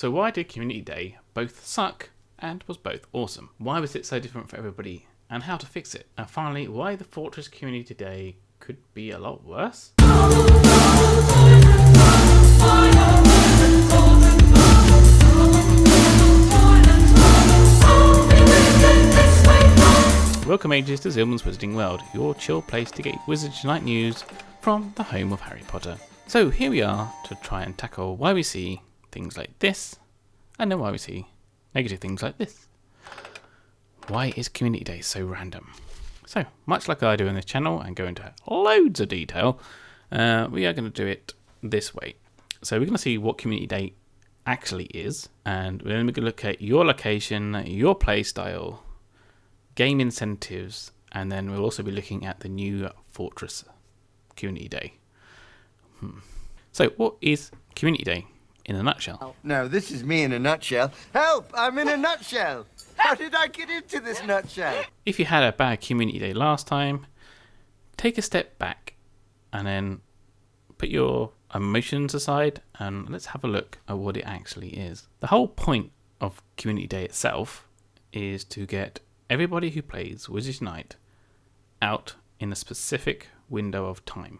So why did Community Day both suck and was both awesome? Why was it so different for everybody and how to fix it? And finally, why the Fortress Community Day could be a lot worse? Welcome ages to Zilman's Wizarding World, your chill place to get Wizards Unite news from the home of Harry Potter. So here we are to try and tackle why we see things like this, and then why we see negative things like this. Why is Community Day so random? So, much like I do in this channel and go into loads of detail, we are going to do it this way. So we're going to see what Community Day actually is, and then we're going to look at your location, your play style, game incentives, and then we'll also be looking at the new Fortress Community Day. So what is Community Day in a nutshell? No, this is me in a nutshell. Help! I'm in a nutshell! How did I get into this nutshell? If you had a bad Community Day last time, take a step back and then put your emotions aside and let's have a look at what it actually is. The whole point of Community Day itself is to get everybody who plays Wizards Unite out in a specific window of time.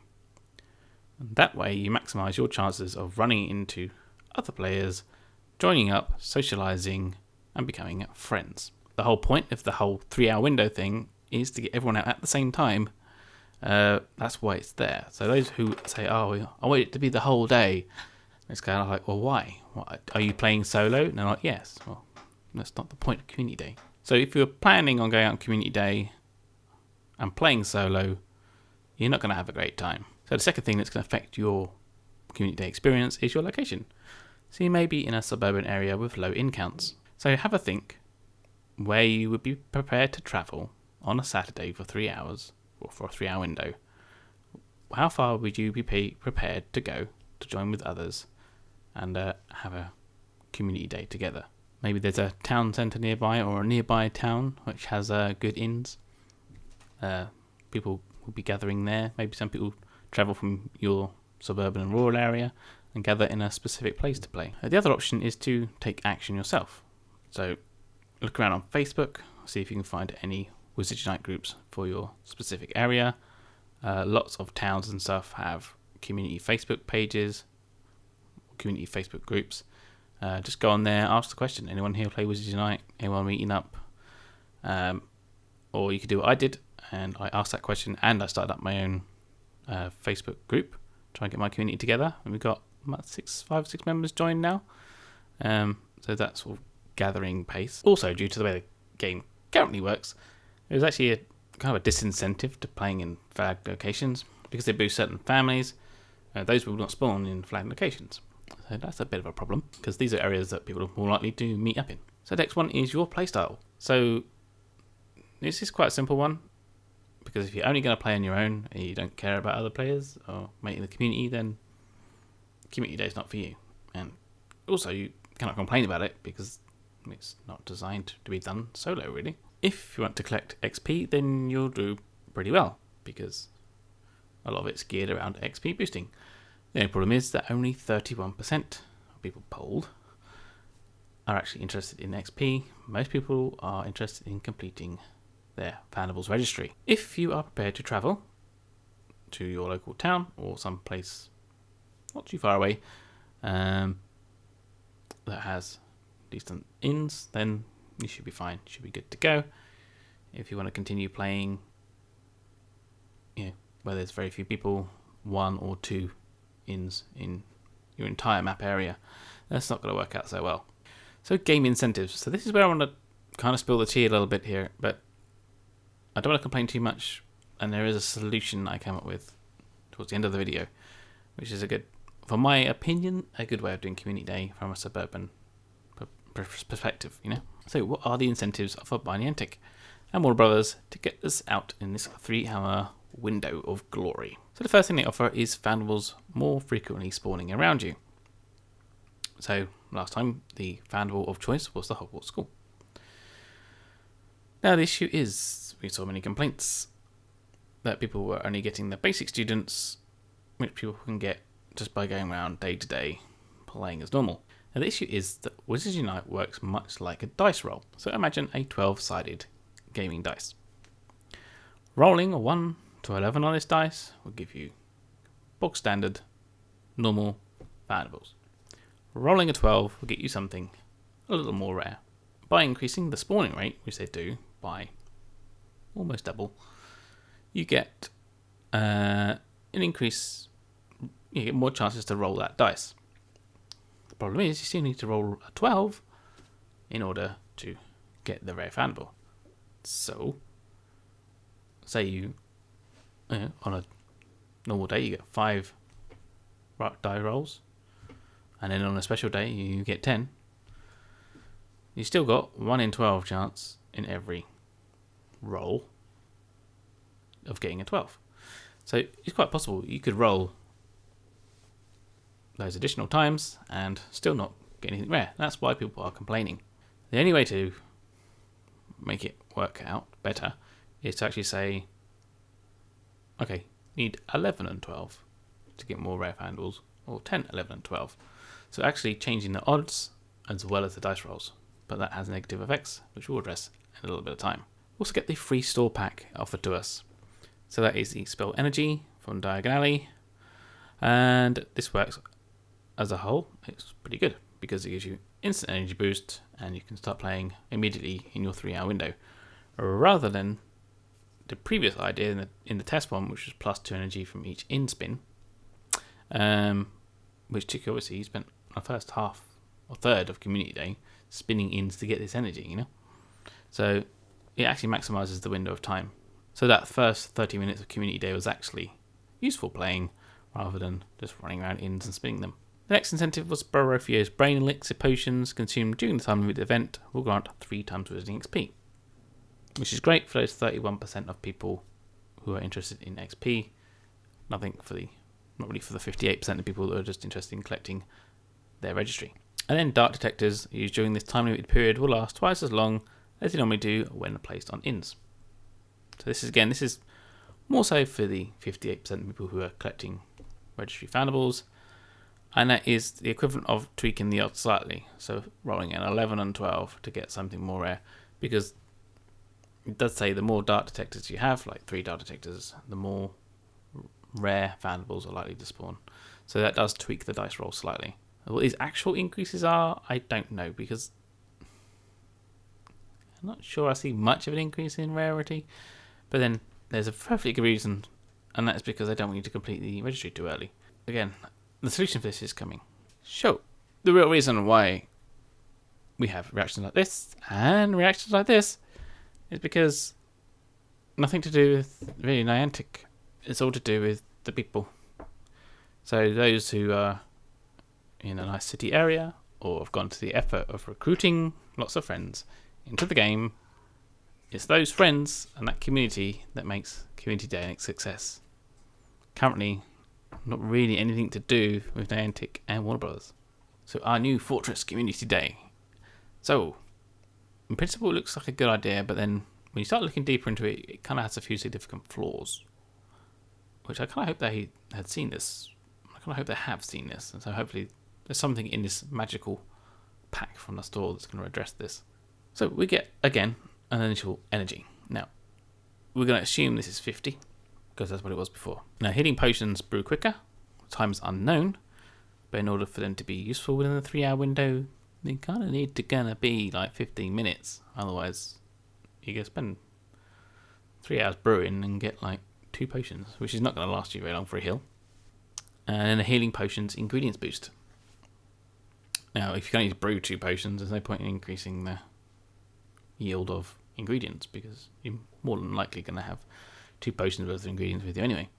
And that way you maximise your chances of running into other players, joining up, socialising and becoming friends. The whole point of the whole 3-hour window thing is to get everyone out at the same time. That's why it's there. So those who say, oh, I want it to be the whole day, it's kind of like, well, why? What, are you playing solo? And they're like, yes. Well, that's not the point of Community Day. So if you're planning on going out on Community Day and playing solo, you're not going to have a great time. So the second thing that's going to affect your Community Day experience is your location. So you may be in a suburban area with low in counts. So have a think where you would be prepared to travel on a Saturday for 3 hours, or for a 3-hour window. How far would you be prepared to go to join with others and have a Community Day together? Maybe there's a town centre nearby or a nearby town which has good inns. People will be gathering there. Maybe some people travel from your suburban and rural area and gather in a specific place to play. The other option is to take action yourself. So look around on Facebook, see if you can find any Wizards Unite groups for your specific area. Lots of towns and stuff have community Facebook pages, community Facebook groups. Just go on there, ask the question, anyone here play Wizards Unite? Anyone meeting up? Or you could do what I did, and I asked that question, and I started up my own Facebook group, try and get my community together. And we've got about 5 or 6 members joined now. So that's sort of gathering pace. Also, due to the way the game currently works, there's actually a kind of a disincentive to playing in flagged locations because they boost certain families. Those will not spawn in flagged locations. So that's a bit of a problem because these are areas that people are more likely to meet up in. So next one is your playstyle. So this is quite a simple one because if you're only going to play on your own and you don't care about other players or making the community, then Community Day is not for you. And also you cannot complain about it because it's not designed to be done solo really. If you want to collect XP, then you'll do pretty well because a lot of it's geared around XP boosting. The only problem is that only 31% of people polled are actually interested in XP. Most people are interested in completing their Fandables registry. If you are prepared to travel to your local town or some place not too far away that has decent inns, then you should be fine. You should be good to go. If you want to continue playing, where there's very few people, 1 or 2 inns in your entire map area, that's not going to work out so well. So game incentives. So this is where I want to kind of spill the tea a little bit here, but I don't want to complain too much, and there is a solution I came up with towards the end of the video, which is for my opinion, a good way of doing Community Day from a suburban perspective, So what are the incentives offered by Niantic and Warner Brothers to get us out in this 3-hour window of glory? So the first thing they offer is Fandables more frequently spawning around you. So last time the Fandavel of choice was the Hogwarts School. Now the issue is we saw many complaints that people were only getting the basic students, which people can get just by going around day to day playing as normal. Now the issue is that Wizards Unite works much like a dice roll. So imagine a 12-sided gaming dice. Rolling a 1 to 11 on this dice will give you bog standard, normal valuables. Rolling a 12 will get you something a little more rare. By increasing the spawning rate, which they do by almost double, you get an increase. You get more chances to roll that dice. The problem is you still need to roll a 12 in order to get the rare valuable. So, say you on a normal day you get 5 die rolls, and then on a special day you get 10. You still got 1 in 12 chance in every roll of getting a 12. So it's quite possible you could roll those additional times and still not get anything rare. That's why people are complaining. The only way to make it work out better is to actually say, okay, need 11 and 12 to get more rare handles, or 10, 11 and 12. So actually changing the odds as well as the dice rolls, but that has negative effects, which we'll address in a little bit of time. We'll also get the free store pack offered to us. So that is the Spell Energy from Diagon Alley, and this works as a whole. It's pretty good because it gives you instant energy boost and you can start playing immediately in your 3-hour window, rather than the previous idea in the test one, which was plus 2 energy from each in spin, which took you, obviously you spent the first half or third of Community Day spinning ins to get this energy, So it actually maximizes the window of time. So that first 30 minutes of Community Day was actually useful playing rather than just running around ins and spinning them. The next incentive was Barophio's Brain Elixir potions consumed during the time limit event will grant 3 times Wizarding XP, which is great for those 31% of people who are interested in XP. Not really for the 58% of people that are just interested in collecting their registry. And then Dark Detectors used during this time limited period will last twice as long as they normally do when placed on ins. So this is more so for the 58% of people who are collecting registry foundables, and that is the equivalent of tweaking the odds slightly. So rolling an 11 and 12 to get something more rare, because it does say the more Dark Detectors you have, like 3 Dark Detectors, the more rare valuables are likely to spawn. So that does tweak the dice roll slightly. What these actual increases are, I don't know, because I'm not sure I see much of an increase in rarity. But then there's a perfectly good reason, and that's because I don't want you to complete the registry too early. Again, the solution for this is coming. So, the real reason why we have reactions like this and reactions like this is because nothing to do with really Niantic. It's all to do with the people. So those who are in a nice city area or have gone to the effort of recruiting lots of friends into the game, it's those friends and that community that makes Community Day a success. Currently, not really anything to do with Niantic and Warner Bros. So our new Fortress Community Day. So, in principle it looks like a good idea, but then when you start looking deeper into it, it kind of has a few significant flaws. Which I kind of hope they had seen this. I kind of hope they have seen this. And so hopefully there's something in this magical pack from the store that's going to address this. So we get, again, an initial energy. Now, we're going to assume this is 50, because that's what it was before. Now, healing potions brew quicker. Time is unknown. But in order for them to be useful within the 3-hour window, they kind of need to gonna be like 15 minutes. Otherwise, you're going to spend 3 hours brewing and get like 2 potions, which is not going to last you very long for a heal. And then a healing potions ingredients boost. Now, if you can only brew 2 potions, there's no point in increasing the yield of ingredients, because you're more than likely going to have 2 potions worth of ingredients with you anyway.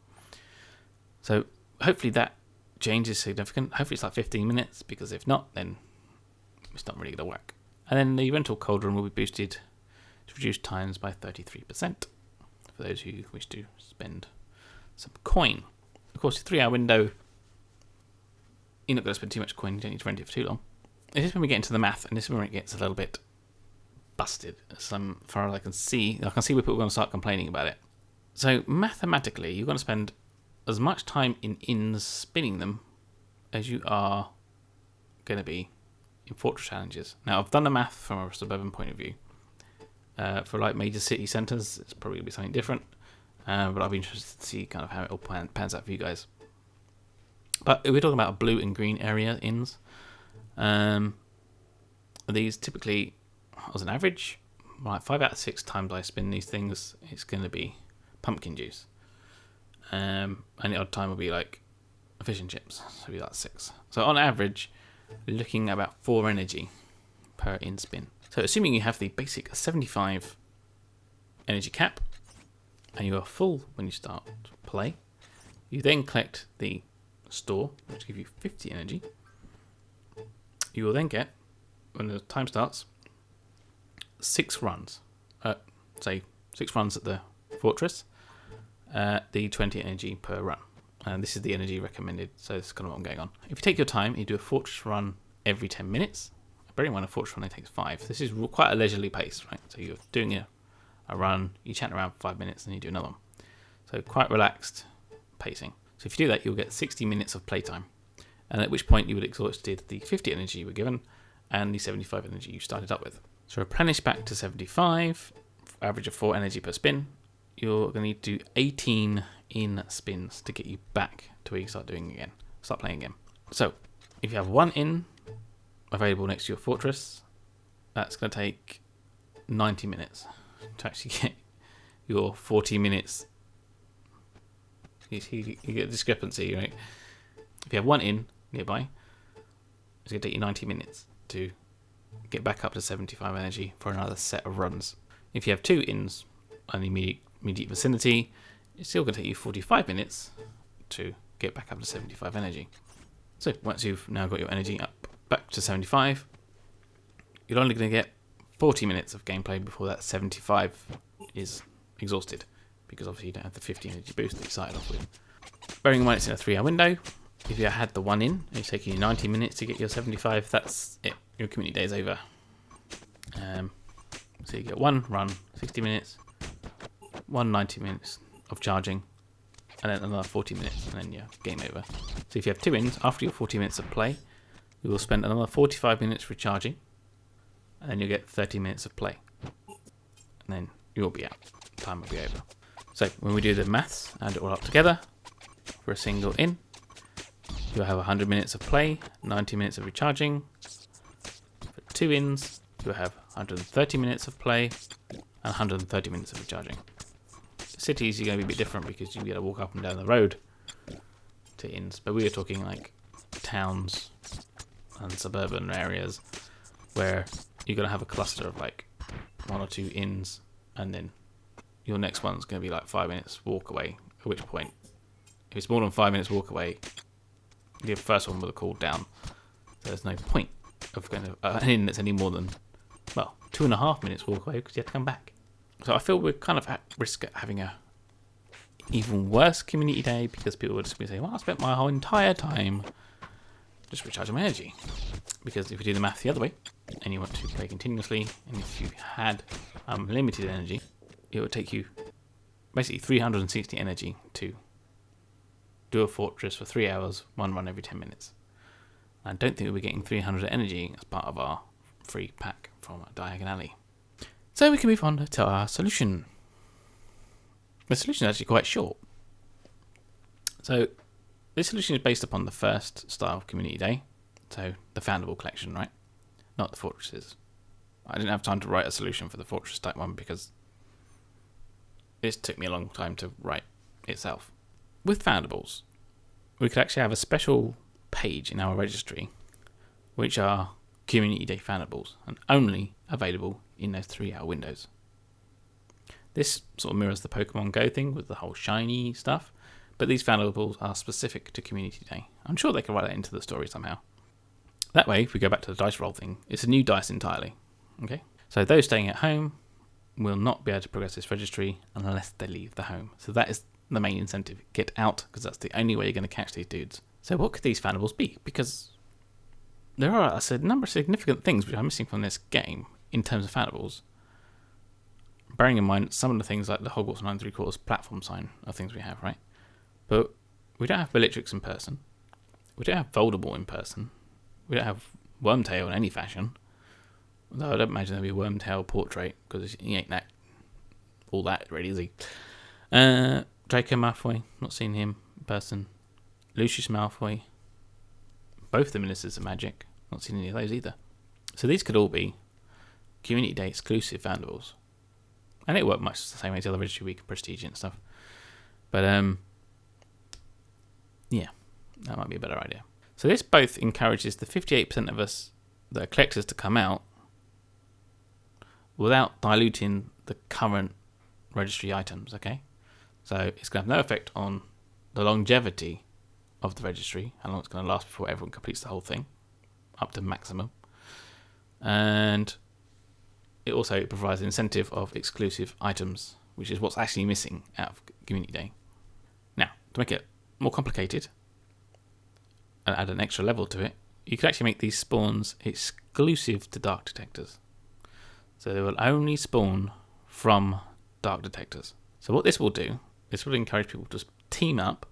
So hopefully that change is significant. Hopefully it's like 15 minutes, because if not, then it's not really going to work. And then the rental cauldron will be boosted to reduce times by 33%. For those who wish to spend some coin. Of course, the 3-hour window, you're not going to spend too much coin, you don't need to rent it for too long. This is when we get into the math, and this is when it gets a little bit busted. As far as I can see where people are going to start complaining about it. So, mathematically, you're going to spend as much time in ins spinning them as you are going to be in fortress challenges. Now, I've done the math from a suburban point of view. For like major city centres, it's probably going to be something different. But I'll be interested to see kind of how it all pans out for you guys. But we're talking about blue and green area inns. These typically, as an average, like 5 out of 6 times I spin these things, it's going to be pumpkin juice. And the odd time will be like fish and chips, so it'll be like 6. So on average, you're looking at about 4 energy per in spin. So assuming you have the basic 75 energy cap, and you are full when you start play, you then collect the store, which gives you 50 energy. You will then get, when the time starts, 6 runs. Say 6 runs at the fortress, the 20 energy per run. And this is the energy recommended, so this is kind of what I'm going on. If you take your time, you do a fortress run every 10 minutes. Bearing in mind a fortress run only takes 5. This is quite a leisurely pace, right? So you're doing a run, you chat around for 5 minutes, and you do another one. So quite relaxed pacing. So if you do that, you'll get 60 minutes of playtime. And at which point you would have exhausted the 50 energy you were given and the 75 energy you started up with. So replenish back to 75, average of 4 energy per spin. You're going to need to do 18 in spins to get you back to where you start playing again. So if you have 1 in available next to your fortress, that's going to take 90 minutes to actually get your 40 minutes. You get a discrepancy, right? If you have 1 in nearby, it's going to take you 90 minutes to get back up to 75 energy for another set of runs. If you have 2 ins in the immediate vicinity, it's still going to take you 45 minutes to get back up to 75 energy. So once you've now got your energy up back to 75, you're only going to get 40 minutes of gameplay before that 75 is exhausted, because obviously you don't have the 50 energy boost that you started off with. Bearing in mind it's in a 3-hour window, if you had the 1 in and it's taking you 90 minutes to get your 75, that's it. Your community day is over. So you get 1 run, 60 minutes, 90 minutes of charging, and then another 40 minutes, and then game over. So if you have 2 ins, after your 40 minutes of play, you will spend another 45 minutes recharging, and then you'll get 30 minutes of play. And then you'll be out. Time will be over. So when we do the maths, add it all up together, for a single in, you'll have 100 minutes of play, 90 minutes of recharging. For 2 ins, you'll have 130 minutes of play, and 130 minutes of recharging. Cities, you're going to be a bit different because you got to walk up and down the road to inns, but we are talking like towns and suburban areas where you're going to have a cluster of like 1 or 2 inns, and then your next one's going to be like 5 minutes walk away, at which point, if it's more than 5 minutes walk away, the first one will have cooled down. So there's no point of going to an inn that's any more than, 2.5 minutes walk away, because you have to come back. So I feel we're kind of at risk of having a even worse community day, because people would just be saying, well, I spent my whole entire time just recharging my energy. Because if you do the math the other way, and you want to play continuously, and if you had unlimited energy, it would take you basically 360 energy to do a fortress for 3 hours, 1 run every 10 minutes. I don't think we'll be getting 300 energy as part of our free pack from Diagon Alley. So we can move on to our solution. The solution is actually quite short. So this solution is based upon the first style of community day, so the Foundable collection, right? Not the fortresses. I didn't have time to write a solution for the fortress type one because this took me a long time to write itself. With Foundables, we could actually have a special page in our registry which are community day Foundables and only available in those 3-hour windows. This sort of mirrors the Pokemon Go thing with the whole shiny stuff, but these Foundables are specific to community day. I'm sure they can write that into the story somehow. That way, if we go back to the dice roll thing, it's a new dice entirely. Okay, so those staying at home will not be able to progress this registry unless they leave the home. So that is the main incentive. Get out, because that's the only way you're going to catch these dudes. So what could these Foundables be? Because there are a number of significant things which I'm missing from this game in terms of Foundables. Bearing in mind some of the things like the Hogwarts 9 3/4 platform sign are things we have, right? But we don't have Bellatrix in person. We don't have Voldemort in person. We don't have Wormtail in any fashion. Although I don't imagine there'll be a Wormtail portrait, because he ain't that all that really, is he? Draco Malfoy, not seen him in person. Lucius Malfoy, both the Ministers of Magic, not seen any of those either. So these could all be Community Day exclusive Vanderbilts. And it worked much the same way as the other Registry Week and Prestige and stuff. But yeah, that might be a better idea. So this both encourages the 58% of us that are collectors to come out without diluting the current registry items, okay? So it's going to have no effect on the longevity of the registry, how long it's going to last before everyone completes the whole thing, up to maximum. And it also provides an incentive of exclusive items, which is what's actually missing out of Community Day. Now, to make it more complicated and add an extra level to it, you could actually make these spawns exclusive to Dark Detectors. So they will only spawn from Dark Detectors. So what this will do, this will encourage people to team up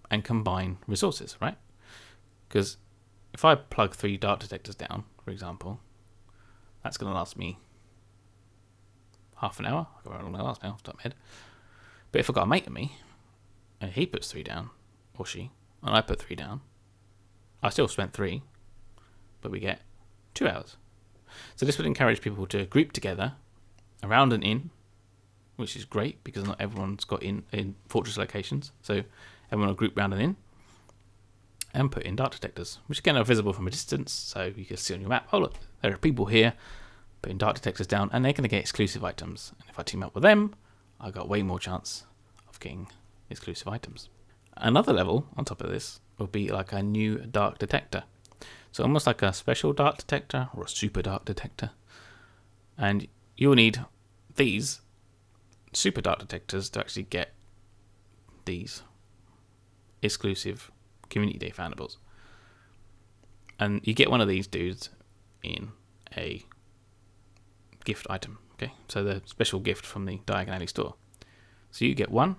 and combine resources, right? Because if I plug 3 Dark Detectors down, for example, that's going to last me half an hour. I can't remember how long that lasts now off the top of my head. But if I've got a mate with me, and he puts 3 down, or she, and I put 3 down, I still spent 3, but we get 2 hours. So this would encourage people to group together around an inn, which is great because not everyone's got in fortress locations. So everyone will group around an inn and put in Dark Detectors, which again are visible from a distance. So you can see on your map, oh look, there are people here putting Dark Detectors down, and they're going to get exclusive items. And if I team up with them, I got way more chance of getting exclusive items. Another level on top of this will be like a new Dark Detector. So almost like a special Dark Detector or a super Dark Detector. And you'll need these super Dark Detectors to actually get these exclusive Community Day Fandables. And you get one of these dudes in a gift item. Okay, so the special gift from the Diagon Alley store. So you get one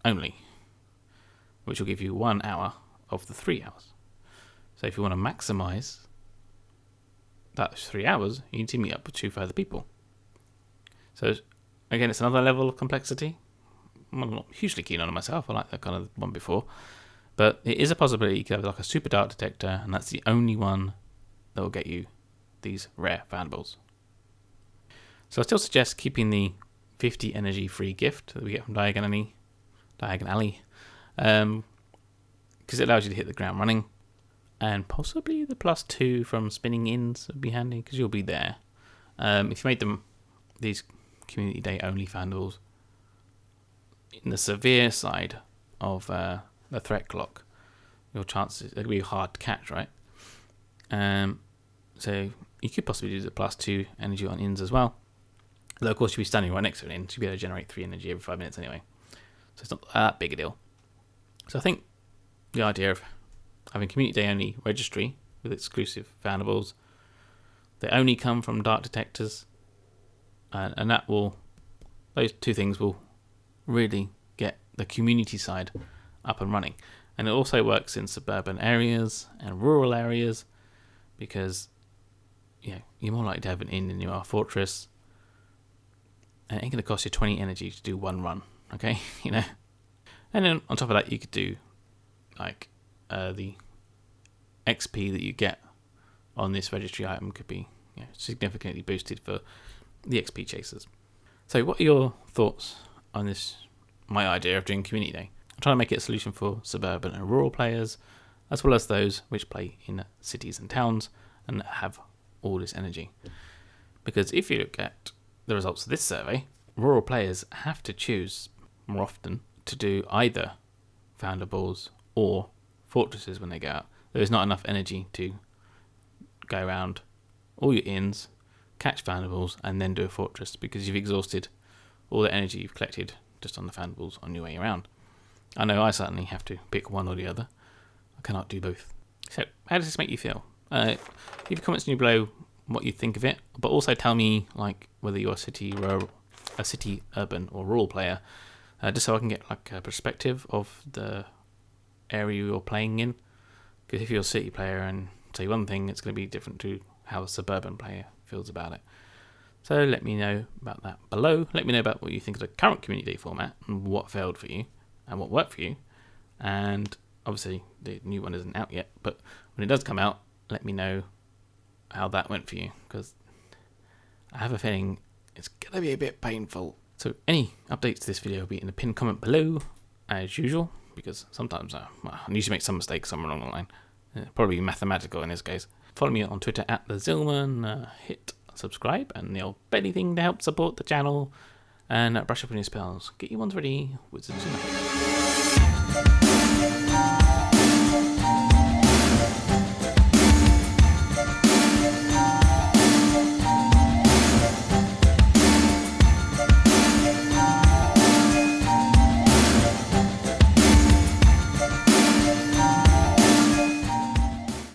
only, which will give you 1 hour of the 3 hours. So if you want to maximize that 3 hours, you need to meet up with 2 further people. So again, it's another level of complexity. I'm not hugely keen on it myself. I like that kind of one before. But it is a possibility you could have like a super Dark Detector, and that's the only one that will get you these rare Fandables. So I still suggest keeping the 50 energy free gift that we get from Diagon Alley, because it allows you to hit the ground running. And possibly the +2 from spinning inns would be handy, because you'll be there. If you made them these Community Day only Fandables in the severe side of the threat clock, your chances, it'll be hard to catch, right? So you could possibly do the +2 energy on inns as well. Though of course you'll be standing right next to an inn, so you'll be able to generate 3 energy every 5 minutes anyway. So it's not that big a deal. So I think the idea of having Community Day only registry with exclusive Fandables, they only come from Dark Detectors, and that will, those 2 things will really get the community side up and running. And it also works in suburban areas and rural areas, because you're more likely to have an inn than you are a fortress, and it ain't going to cost you 20 energy to do 1 run, okay? And then on top of that, you could do like the XP that you get on this registry item could be significantly boosted for the XP chasers. So what are your thoughts on this, my idea of doing Community Day? I'm trying to make it a solution for suburban and rural players, as well as those which play in cities and towns and have all this energy. Because if you look at the results of this survey, rural players have to choose more often to do either Fandables or fortresses when they go out. There is not enough energy to go around all your inns, catch Fandables, and then do a fortress, because you've exhausted all the energy you've collected just on the Fandables on your way around. I know I certainly have to pick one or the other. I cannot do both. So how does this make you feel? Leave comments down below what you think of it, but also tell me like whether you're a city, urban or rural player, just so I can get like a perspective of the area you're playing in. Because if you're a city player and say one thing, it's going to be different to how a suburban player feels about it. So let me know about that below. Let me know about what you think of the current community day format and what failed for you and what worked for you. And obviously the new one isn't out yet, but when it does come out, let me know how that went for you, because I have a feeling it's going to be a bit painful. So any updates to this video will be in the pinned comment below, as usual, because sometimes I usually make some mistakes somewhere along the line. Probably mathematical in this case. Follow me on Twitter at @thezillman. Hit subscribe and the old belly thing to help support the channel. And brush up on your spells. Get your ones ready. Wizards unite.